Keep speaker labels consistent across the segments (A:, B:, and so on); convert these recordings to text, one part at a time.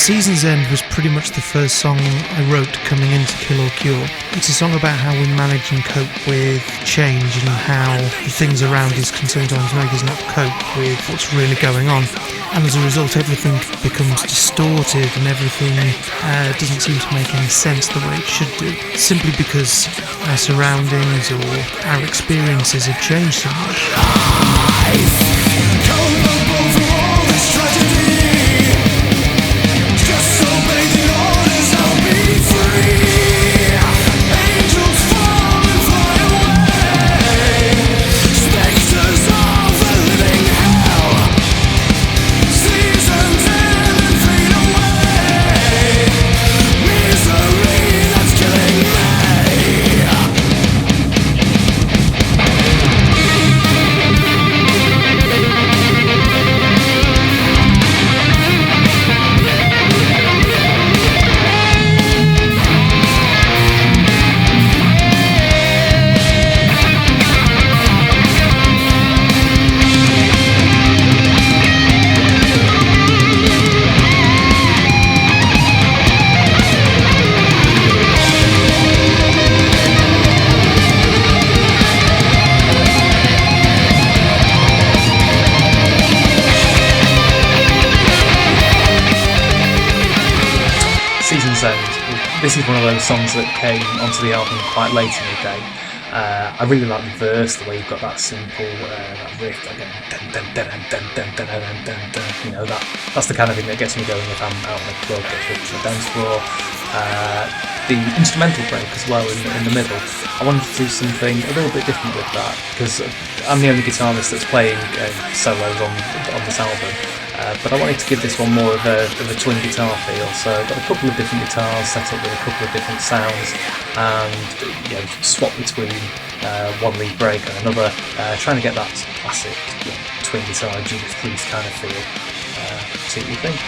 A: Season's End was pretty much the first song I wrote coming into Kill or Cure. It's a song about how we manage and cope with change and how the things around us can sometimes make us not cope with what's really going on. And as a result, everything becomes distorted and everything doesn't seem to make any sense the way it should do, simply because our surroundings or our experiences have changed so much.
B: This is one of those songs that came onto the album quite late in the day. I really like the verse, the way you've got that simple that riff again, you know, that's the kind of thing that gets me going if I'm out on the club, gets to the dance floor. The instrumental break as well in the middle. I wanted to do something a little bit different with that because I'm the only guitarist that's playing solos on this album. But I wanted to give this one more of a twin guitar feel, so I've got a couple of different guitars set up with a couple of different sounds, and swap between one lead break and another, trying to get that classic twin guitar Judas Priest kind of feel. See what you think.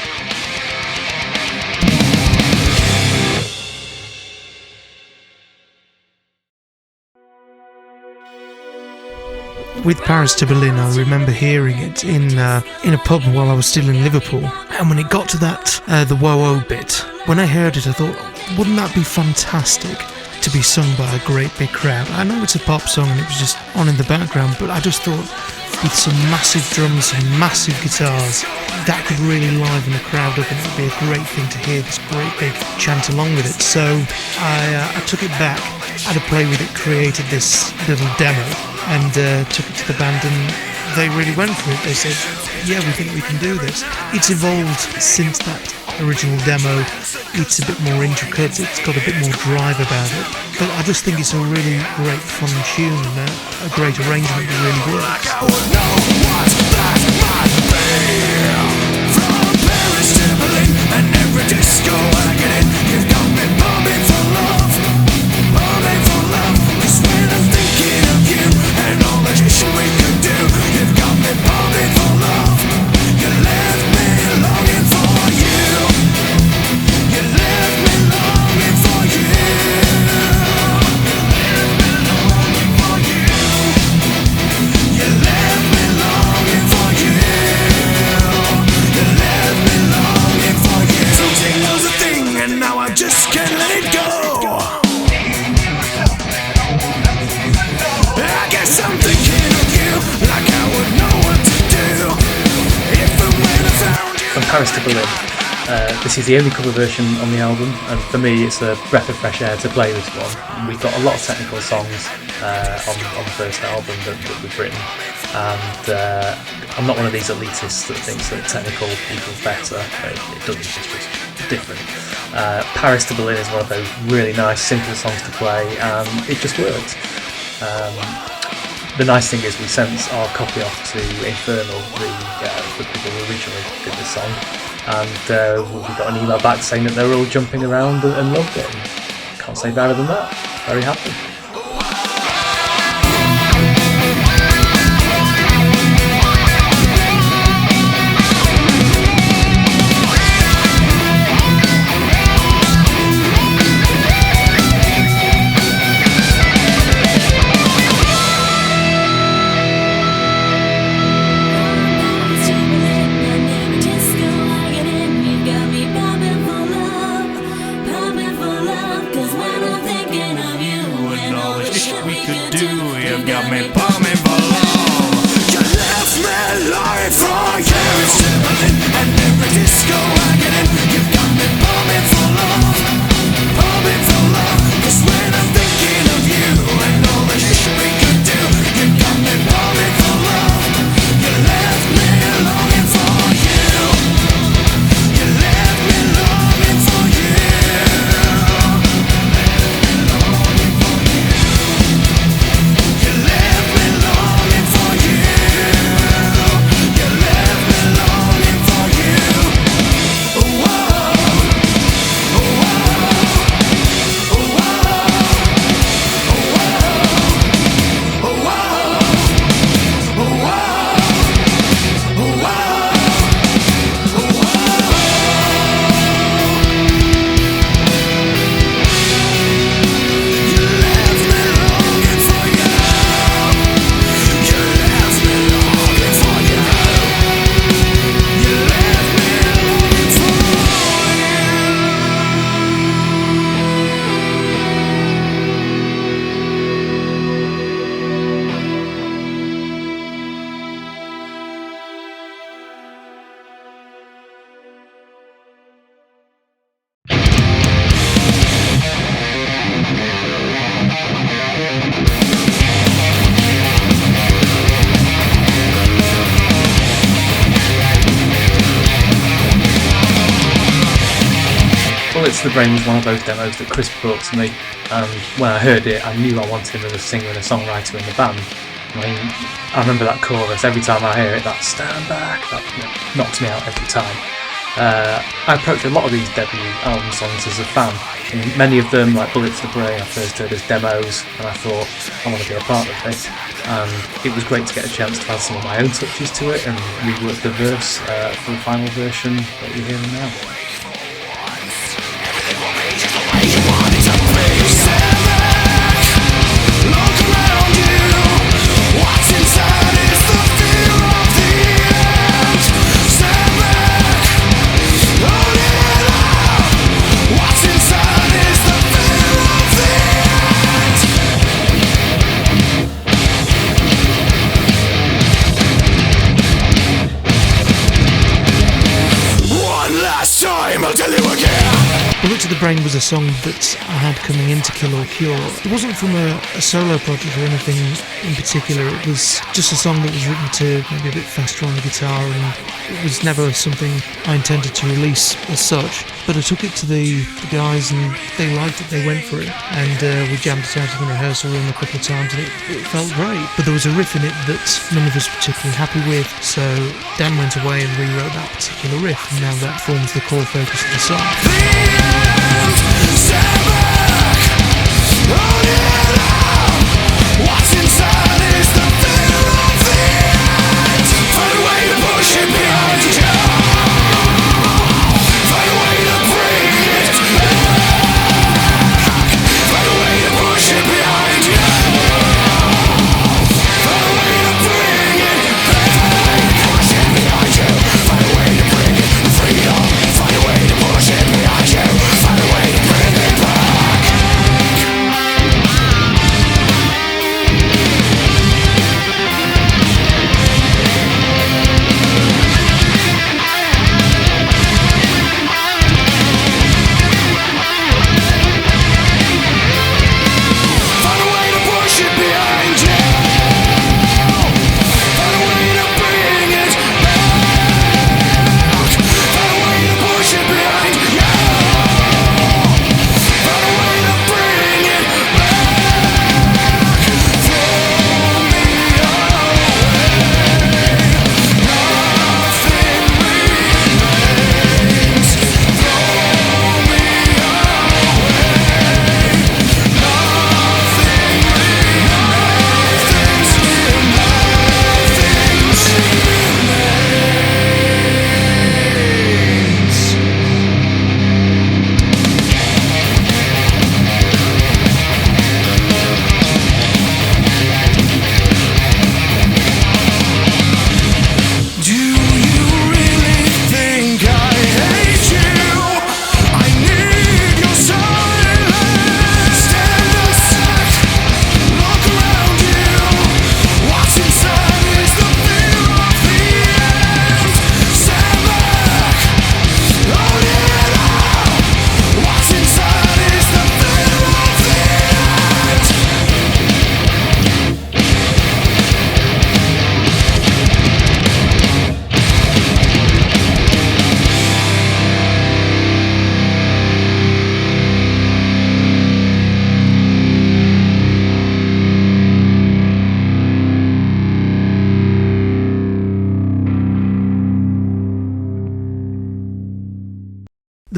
A: With Paris to Berlin, I remember hearing it in a pub while I was still in Liverpool, and when it got to that the whoa-oh bit, when I heard it I thought, wouldn't that be fantastic to be sung by a great big crowd? I know it's a pop song and it was just on in the background, but I just thought with some massive drums and massive guitars, that could really liven the crowd up and it would be a great thing to hear this great big chant along with it. So I took it back, had a play with it, created this little demo, and took it to the band, and they really went for it. They said, yeah, we think we can do this. It's evolved since that original demo. It's a bit more intricate, it's got a bit more drive about it, but I just think it's a really great fun tune and a great arrangement that really works.
C: I would know what that might be. From Paris to Berlin and every disco I get in, you've got me bombing for love, bombing for love. Cause when I'm thinking of you and all the shit we could do, you've got me bombing for love. You left me longing for you. You left me longing for you. You left me longing for you. You left me longing for you. Something was a thing and now I just can't let it go. I guess I'm thinking of you like I would know what to do if and when I found you.
B: From Paris to Berlin. This is the only cover version on the album, and for me it's a breath of fresh air to play this one. We've got a lot of technical songs on the first album that we've written, and I'm not one of these elitists that thinks that technical equals better. It doesn't, it's just different. Paris to Berlin is one of those really nice simple songs to play, and it just works. The nice thing is we sent our copy off to Infernal, the people who originally did the song, and we got an email back saying that they were all jumping around and loved it. And can't say better than that. Very happy.
D: Disco, I get in, you've got me bobbing.
B: Bullets to the Brain was one of those demos that Chris brought to me, and when I heard it, I knew I wanted him as a singer and a songwriter in the band. I remember that chorus, every time I hear it, that stand back, that knocks me out every time. I approached a lot of these debut album songs as a fan, and many of them, like Bullets to the Brain, I first heard as demos, and I thought, I want to be a part of this. And it was great to get a chance to add some of my own touches to it and rework the verse for the final version that you're hearing now.
A: Bullet to the Brain was a song that I had coming into Kill or Cure. It wasn't from a solo project or anything in particular. It was just a song that was written to maybe a bit faster on the guitar, and it was never something I intended to release as such. But I took it to the guys and they liked it, they went for it, and we jammed it out in the rehearsal room a couple of times, and it felt great. But there was a riff in it that none of us were particularly happy with, so Dan went away and rewrote that particular riff, and now that forms the core focus of the song. What's inside is the fear of the end. Find a way to push it behind you. Find a way to bring it back. Find a way to push it behind you. Find a way to bring it back. Push it behind you. Find a way to bring it freedom. Find a way to push it behind you. Find a way to bring it back.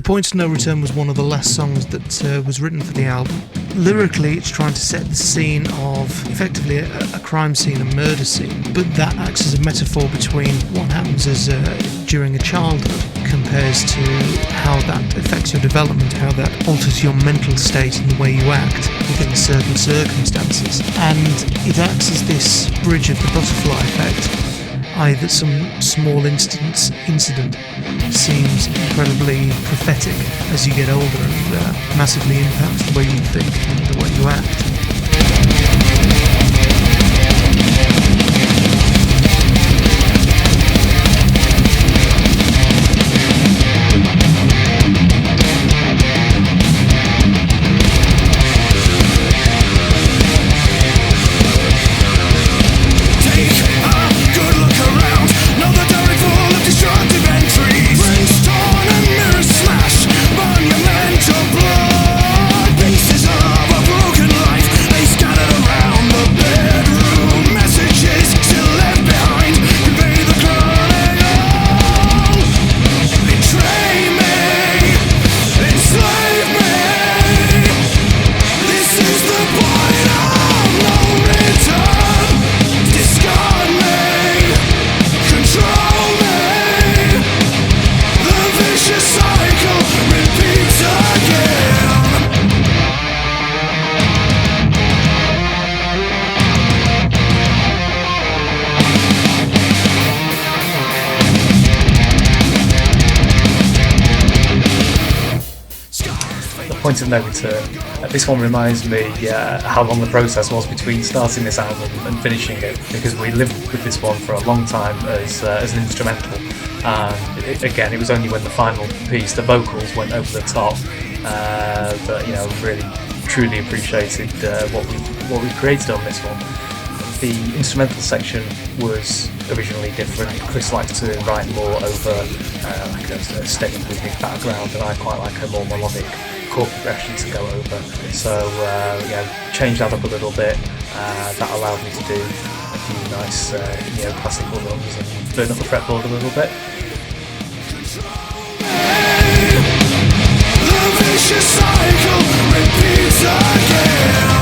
A: Point of No Return was one of the last songs that was written for the album. Lyrically, it's trying to set the scene of effectively a crime scene, a murder scene, but that acts as a metaphor between what happens during a childhood compares to how that affects your development, how that alters your mental state and the way you act within certain circumstances. And it acts as this bridge of the butterfly effect, i.e. that some small incident seems incredibly prophetic as you get older and massively impacts the way you think and the way you act.
C: Destructive entries, brains torn and mirrors smashed, monument
B: point of no return. This one reminds me how long the process was between starting this album and finishing it, because we lived with this one for a long time as an instrumental. And it was only when the final piece, the vocals, went over the top that really truly appreciated what we created on this one. The instrumental section was originally different. Chris likes to write more over a steady rhythmic background, and I quite like a more melodic chord progression to go over. So changed that up a little bit. That allowed me to do a few nice classical runs and burn up the fretboard a little bit.
C: The vicious cycle repeats again.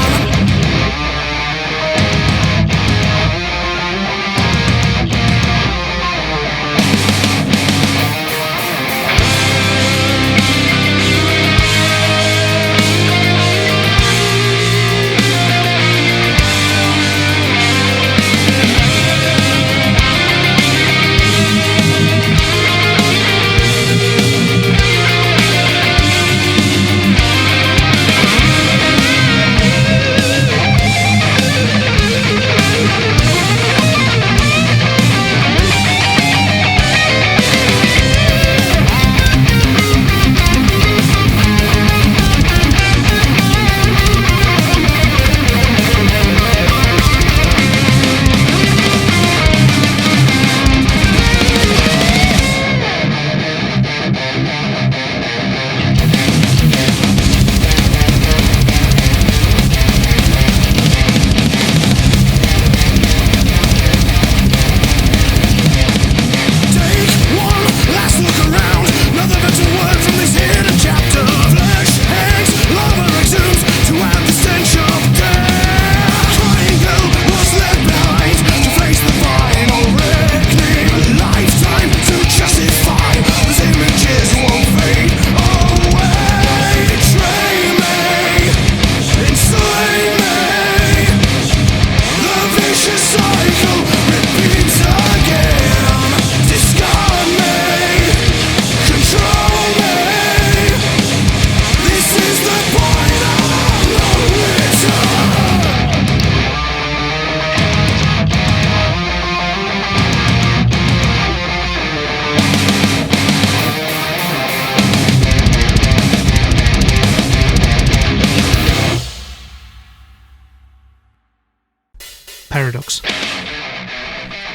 A: Paradox.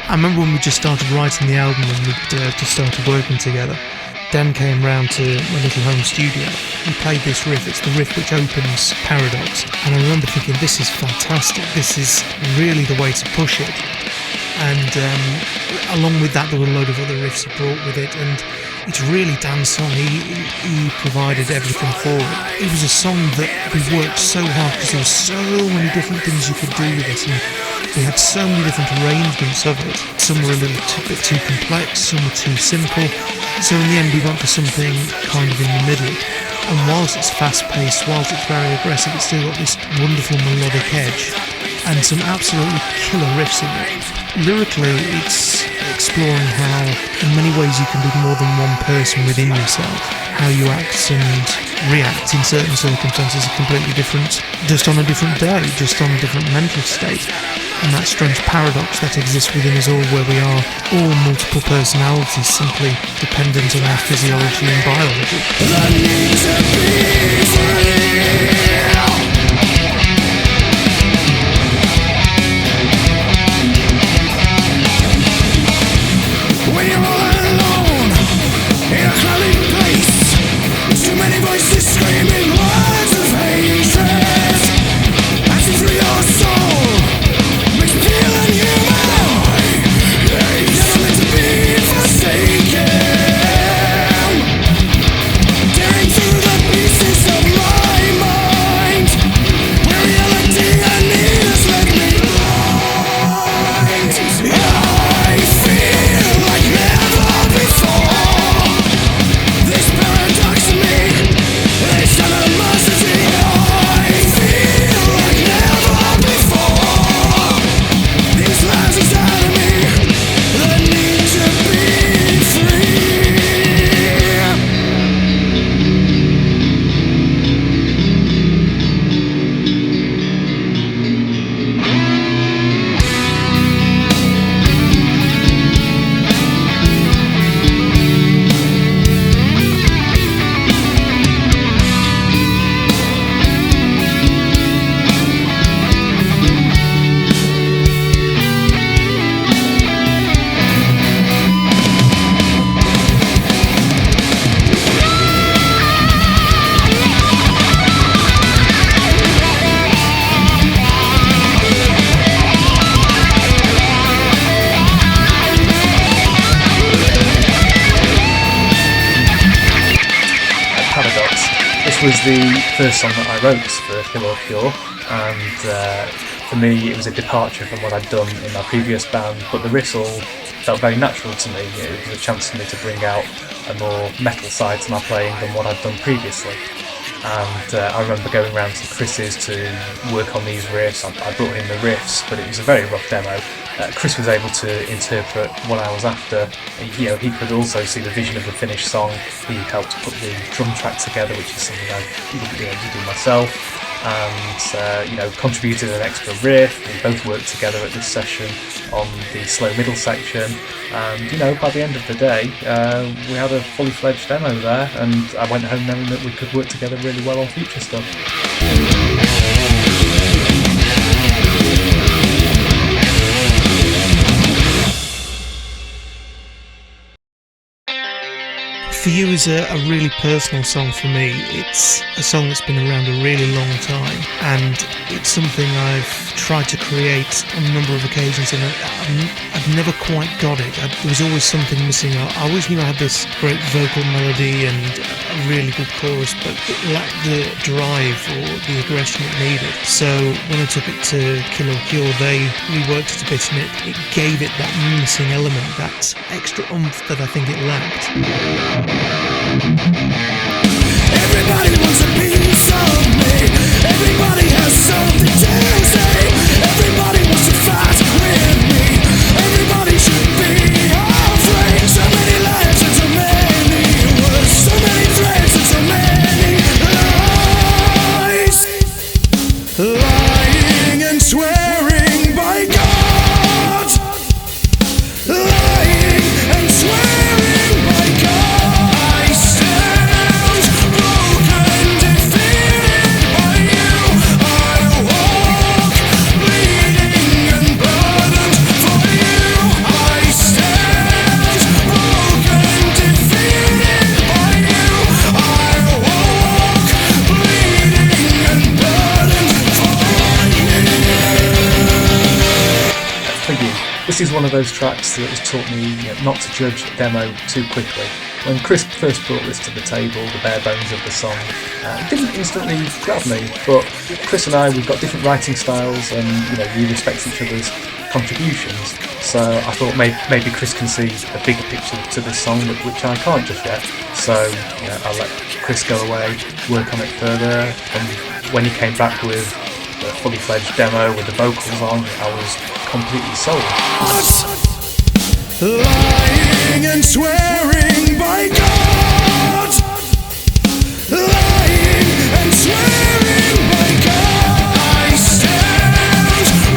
A: I remember when we just started writing the album and we just started working together. Dan came round to my little home studio. We played this riff. It's the riff which opens Paradox. And I remember thinking, this is fantastic. This is really the way to push it. And along with that, there were a load of other riffs he brought with it. And it's really Dan's song. He provided everything for it. It was a song that we worked so hard because there were so many different things you could do with it. And we had so many different arrangements of it. Some were a little bit too complex, some were too simple. So in the end we went for something kind of in the middle. And whilst it's fast-paced, whilst it's very aggressive, it's still got this wonderful melodic edge and some absolutely killer riffs in it. Lyrically, it's exploring how in many ways you can be more than one person within yourself. How you act and react in certain circumstances are completely different, just on a different day, just on a different mental state. And that strange paradox that exists within us all, where we are all multiple personalities simply dependent on our physiology and biology.
C: The need to be free. When you're all alone in a crowded place, too many voices screaming words of hatred, passing through your soul, makes you feel inhuman. Never meant to be forsaken. Tearing through the pieces of my mind, where reality and need has left me blind. I feel like never before.
B: This was the first song that I wrote for Kill or Cure, and for me it was a departure from what I'd done in my previous band, but the riffs all felt very natural to me. It was a chance for me to bring out a more metal side to my playing than what I'd done previously. And I remember going round to Chris's to work on these riffs. I brought in the riffs, but it was a very rough demo. Chris was able to interpret what I was after. He could also see the vision of the finished song. He helped put the drum track together, which is something I wouldn't be able to do myself. And contributed an extra riff. We both worked together at this session on the slow middle section, and by the end of the day we had a fully fledged demo there, and I went home knowing that we could work together really well on future stuff.
A: For You is a really personal song for me. It's a song that's been around a really long time, and it's something I've tried to create on a number of occasions, and I've never quite got it. There was always something missing. I always knew I had this great vocal melody and a really good chorus, but it lacked the drive or the aggression it needed. So when I took it to Kill or Cure, they reworked it a bit, and it gave it that missing element, that extra oomph that I think it lacked.
C: Everybody wants a piece of me. Everybody has something to say. Everybody wants to fight with me. Everybody should be afraid. So many lives and so many words. So many threats and so many lies. Lying and swearing by God. Lying and swearing by God.
B: This is one of those tracks that has taught me not to judge a demo too quickly. When Chris first brought this to the table, the bare bones of the song, it didn't instantly grab me, but Chris and I, we've got different writing styles, and we respect each other's contributions. So I thought maybe Chris can see a bigger picture to this song, which I can't just yet. So I'll let Chris go away, work on it further, and when he came back with a fully fledged demo with the vocals on, I was completely sold.
C: Lying and swearing by God. Lying and swearing by God. I stand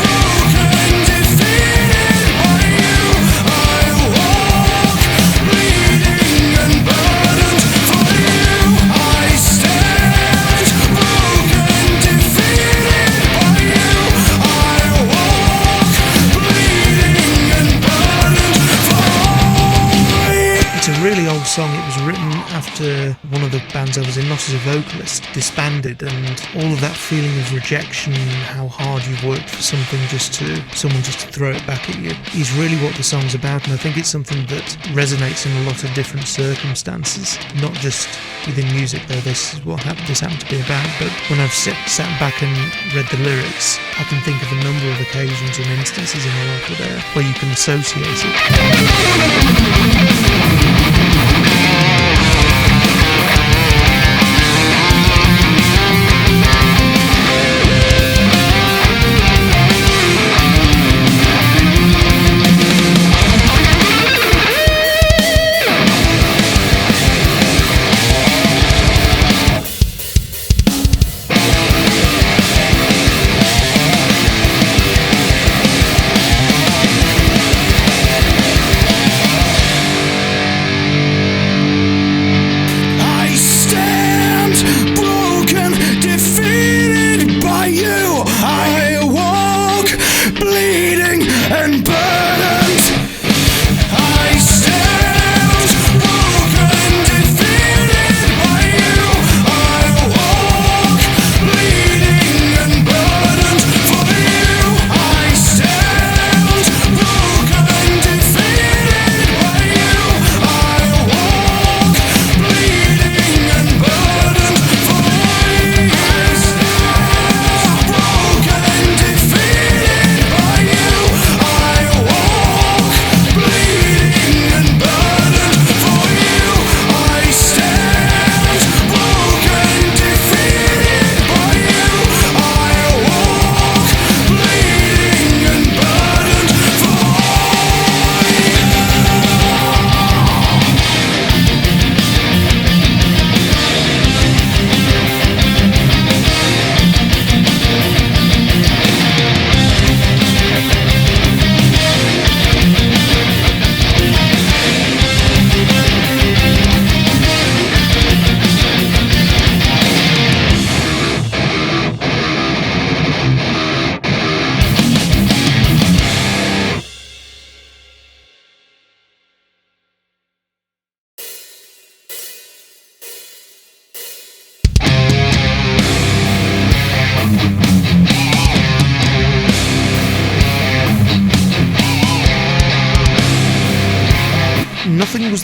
C: broken, defeated by you. I walk bleeding and burdened for you. I stand broken, defeated by you. I walk bleeding and burdened for you.
A: It's a really old song. It was written after one of the bands I was in, not as a vocalist, disbanded, and all of that feeling of rejection, how hard you've worked for something, someone just to throw it back at you, is really what the song's about. And I think it's something that resonates in a lot of different circumstances, not just within music, though this is what this happened to be about. But when I've sat back and read the lyrics, I can think of a number of occasions and instances in my life where you can associate it.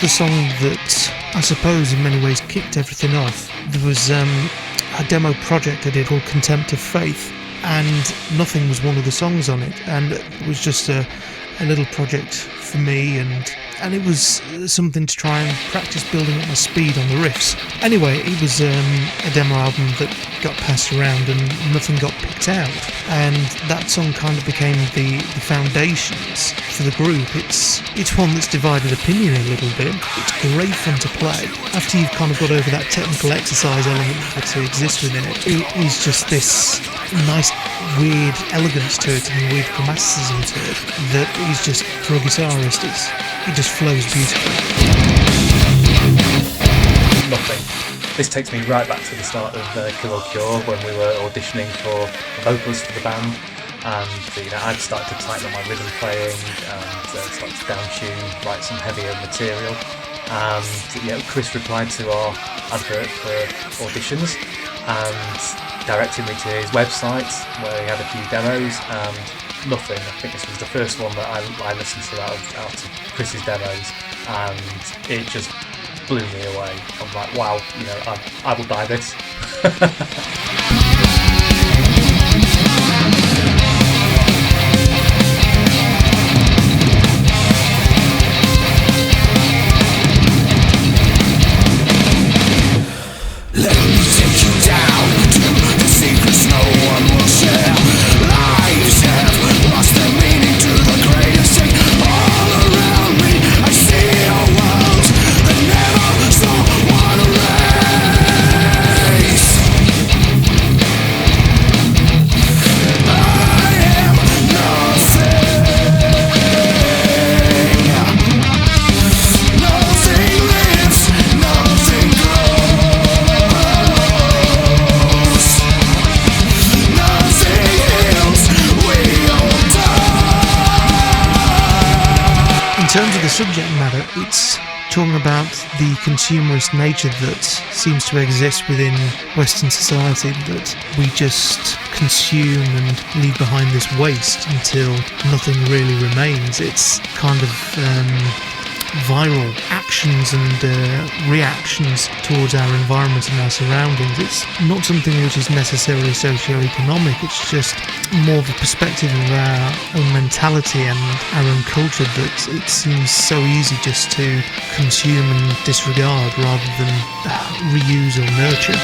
A: the song that I suppose in many ways kicked everything off. There was a demo project I did called Contempt of Faith, and Nothing was one of the songs on it, and it was just a little project for me, and it was something to try and practice building up my speed on the riffs. Anyway, it was a demo album that got passed around and nothing got picked out, and that song kind of became the foundations for the group. It's one that's divided opinion a little bit. It's great fun to play. After you've kind of got over that technical exercise element that exists within it, it is just this nice weird elegance to it and weird chromaticism to it that is just, for a guitarist, it just flows beautifully.
B: Nothing. This takes me right back to the start of Kill or Cure, when we were auditioning for a vocalist for the band, and I'd started to tighten up my rhythm playing and started to down-tune, write some heavier material. And Chris replied to our advert for auditions and directed me to his website where he had a few demos, and Nothing, I think this was the first one that I listened to out of Chris's demos, and it just blew me away. I'm like, wow, I will buy this.
C: Let me take you down to the secrets no one will share. Lives have lost their meaning to the greatest thing. All around me I see a world that never saw one erase. I am nothing. Nothing lives, nothing grows.
A: In terms of the subject matter, it's talking about the consumerist nature that seems to exist within Western society, that we just consume and leave behind this waste until nothing really remains. It's kind of viral actions and reactions towards our environment and our surroundings. It's not something which is necessarily socio-economic, it's just more of a perspective of our own mentality and our own culture, that it seems so easy just to consume and disregard rather than reuse or nurture.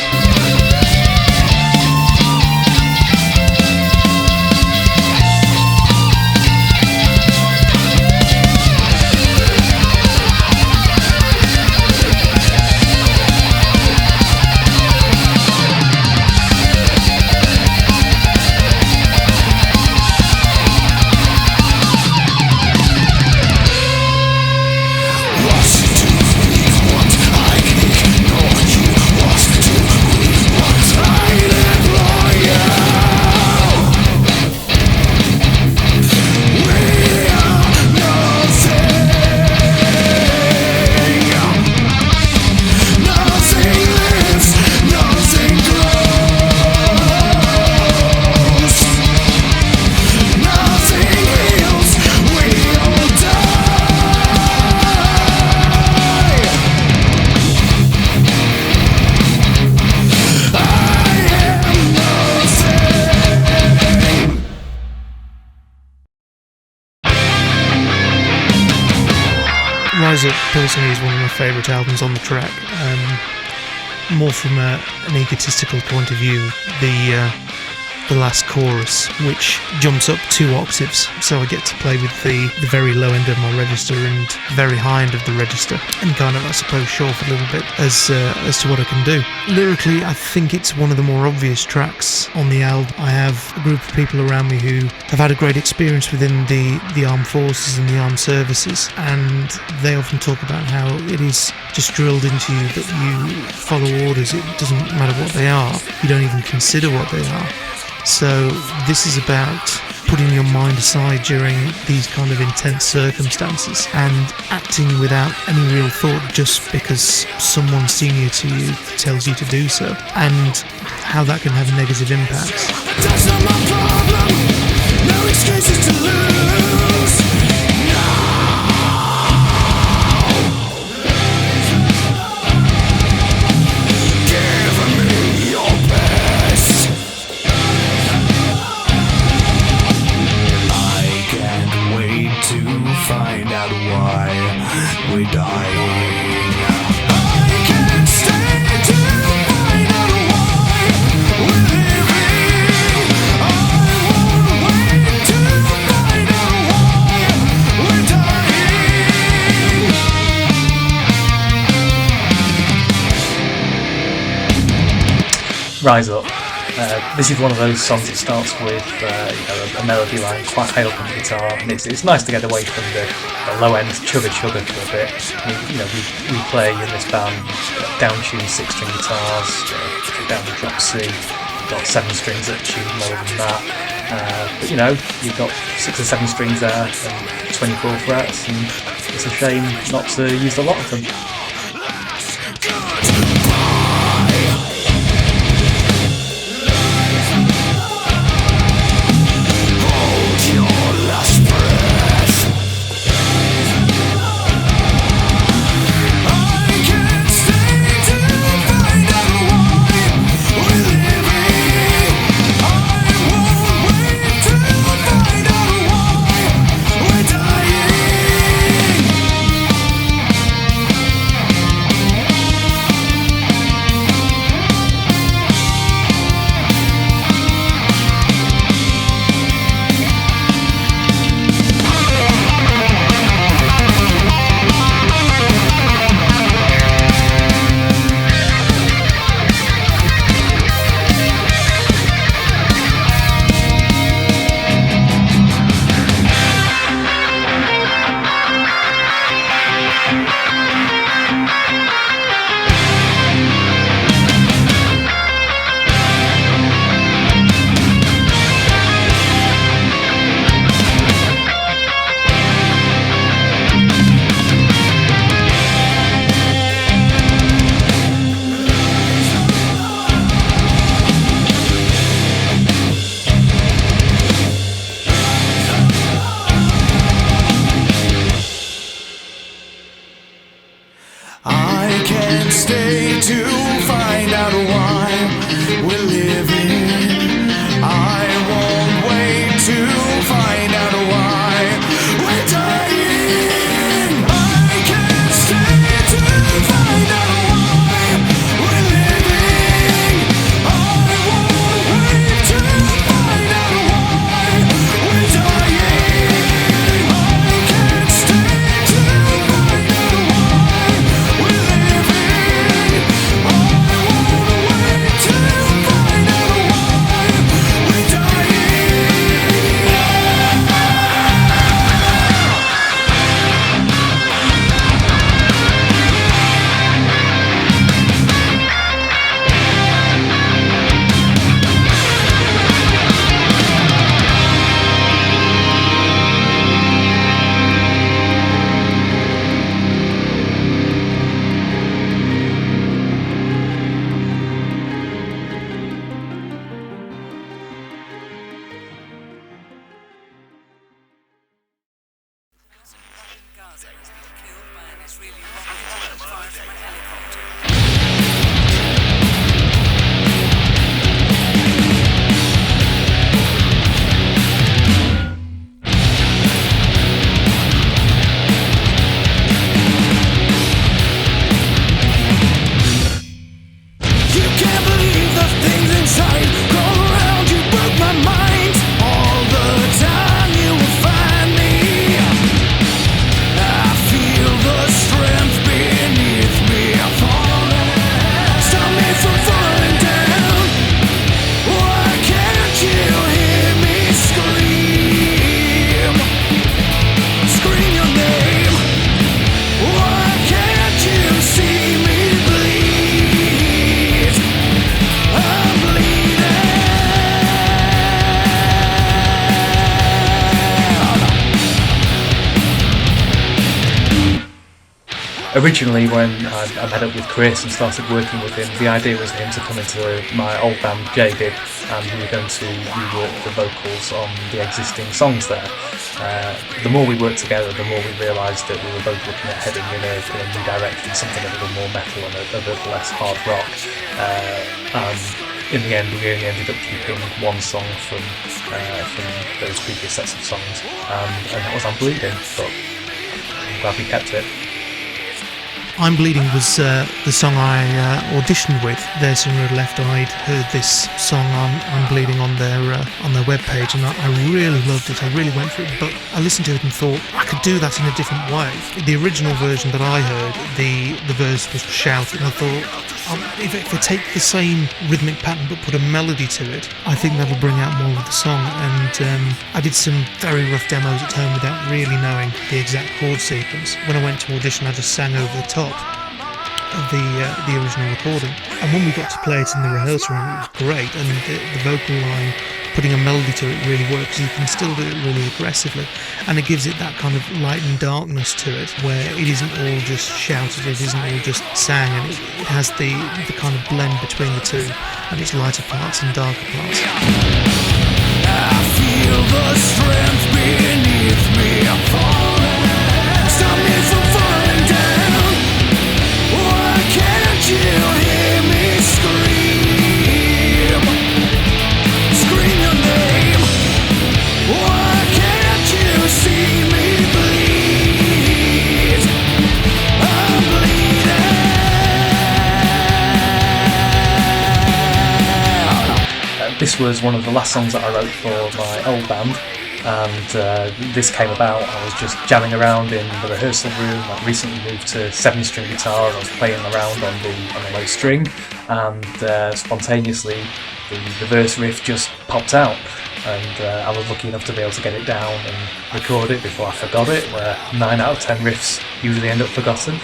A: Rise Up personally is one of my favourite albums on the track. More from an egotistical point of view, the last chorus, which jumps up 2 octaves, so I get to play with the very low end of my register and very high end of the register, and kind of, I suppose, show off a little bit as to what I can do. Lyrically, I think it's one of the more obvious tracks on the album. I have a group of people around me who have had a great experience within the armed forces and the armed services, and they often talk about how it is just drilled into you that you follow orders. It doesn't matter what they are, you don't even consider what they are. So this is about putting your mind aside during these kind of intense circumstances and acting without any real thought just because someone senior to you tells you to do so, and how that can have negative impacts.
C: That's not my problem. No excuses to lose. No.
B: Rise Up. This is one of those songs that starts with a melody line quite high up on the guitar, and it's nice to get away from the low end chugga chugga for a bit. We play in this band down-tuned 6-string guitars, down the drop C, got 7 strings that tune lower than that. But you've got 6 or 7 strings there and 24 frets, and it's a shame not to use a lot of them. Originally, when I met up with Chris and started working with him, the idea was for him to come into my old band Jaded, and we were going to rework the vocals on the existing songs there. The more we worked together, the more we realised that we were both looking at heading in a new direction, something a little more metal and a little less hard rock. And in the end, we only ended up keeping one song from those previous sets of songs, and that was I'm Bleeding, but I'm glad we kept it.
A: I'm Bleeding was the song I auditioned with. Their singer had left. I'd heard this song I'm Bleeding on their webpage, and I really loved it. I really went for it, but I listened to it and thought I could do that in a different way. The original version that I heard, the verse was shouted, and I thought, if I take the same rhythmic pattern but put a melody to it, I think that'll bring out more of the song. And I did some very rough demos at home without really knowing the exact chord sequence. When I went to audition, I just sang over the top of the original recording. And when we got to play it in the rehearsal room, it was great, and the vocal line, putting a melody to it, really works. You can still do it really aggressively, and it gives it that kind of light and darkness to it, where it isn't all just shouted, it isn't all just sang, and it has the kind of blend between the two, and its lighter parts and darker parts.
C: I feel the strength beneath me falling. Stop me from falling down. Why can't you hear me scream? Scream your name. Why can't you see me bleed? I'm bleeding.
B: This was one of the last songs that I wrote for my old band, and this came about. I was just jamming around in the rehearsal room. I'd recently moved to 7-string guitar, and I was playing around on the low string, and spontaneously the verse riff just popped out, and I was lucky enough to be able to get it down and record it before I forgot it, where 9 out of 10 riffs usually end up forgotten.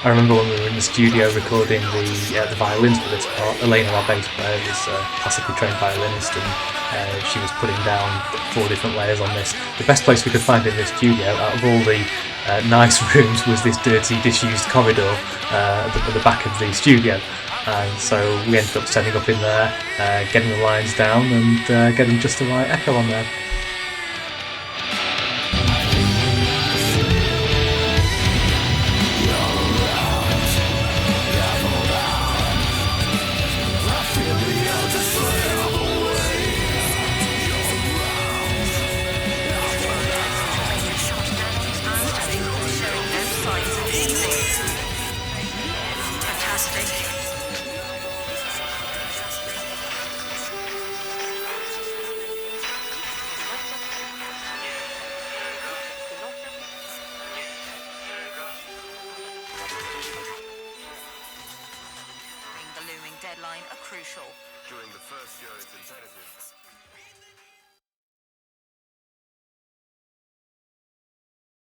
B: I remember when we were in the studio recording the violins for this part. Lina, our bass player, is a classically trained violinist, and she was putting down 4 different layers on this. The best place we could find in the studio, out of all the nice rooms, was this dirty, disused corridor at the back of the studio. And so we ended up setting up in there, getting the lines down, and getting just the right echo on there.
D: The looming deadline are crucial.
E: During the first year it's intended.